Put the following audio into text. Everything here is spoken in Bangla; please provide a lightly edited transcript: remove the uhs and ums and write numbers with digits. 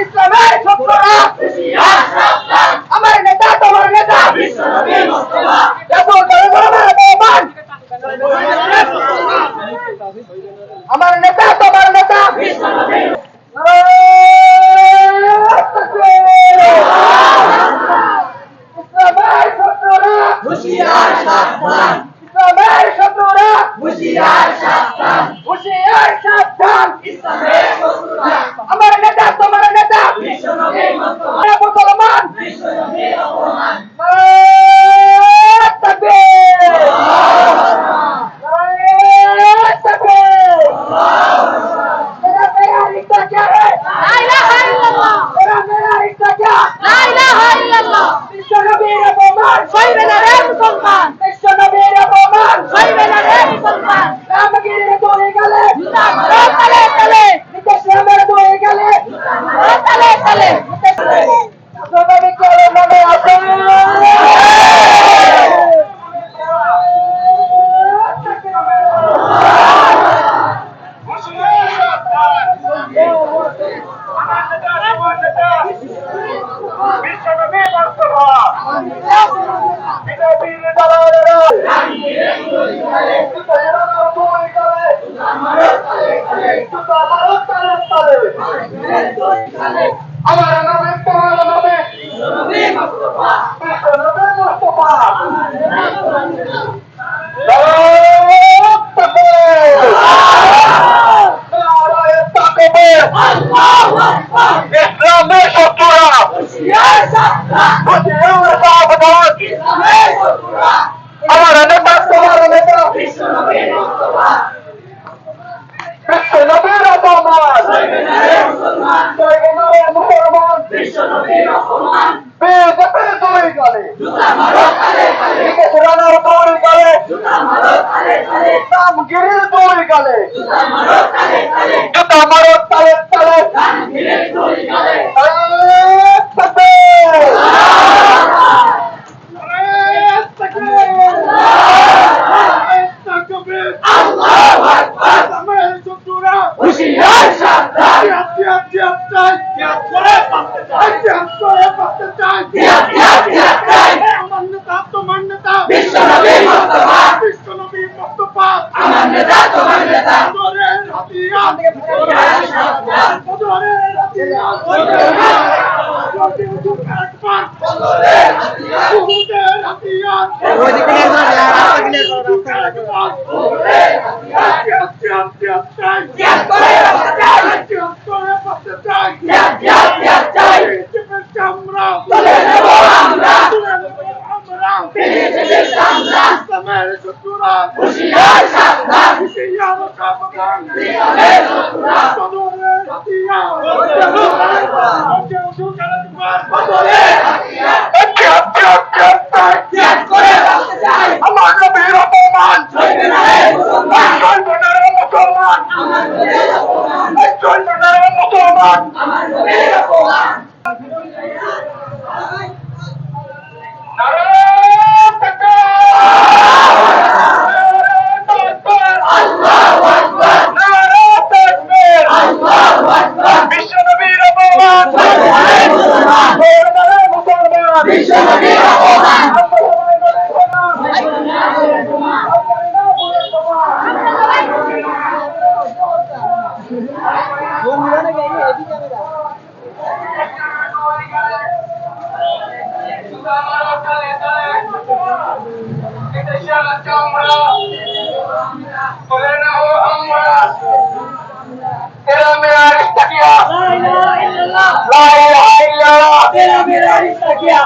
ইসলামের শত্রুরা আমার নেতা তোমার নেতা আমার নেতা তোমার নেতা ইসলামের শত্রুরা হুঁশিয়ার সাবধান ইসলামের শত্রুরা হুঁশিয়ার সাবধান হুঁশিয়ার সাবধান ইসলামের শত্রুরা আমার নেতা তোমার নেতা বিশ্বনবী মুসলমান বিশ্বনবী অপমান তাকবীর मेरा मेरा रिश्ता क्या है ला इलाहा इल्लल्लाह मेरा मेरा रिश्ता क्या ला इलाहा इल्लल्लाह বিশ্বনবীর অপমান সইবে না রে মুসলমান বিশ্বনবীর অপমান সইবে না রে মুসলমান রামগিরির দোলে গেলে জুতা মারো তালে তালে নিতেশ রামের দোলে গেলে জুতা মারো তালে তালে নবী করে মনে আছে আমার নামে তোমার নামে মুস্তাফা ইসলামের শত্রুরা আমার নেতা তোমার নেতা বিশ্বনবীর অপমান মুসলমান বিশ্বনবীর অপমান বেজপে দোলে গেলে জুতা মারো তালে তালে পুরানার দোলে গেলে জুতা মারো তালে তালে রামগিরির দোলে গেলে জুতা মারো তালে তালে জুতা মারো তালে তালে রামগিরির দোলে গেলে मेरा रिश्ता क्या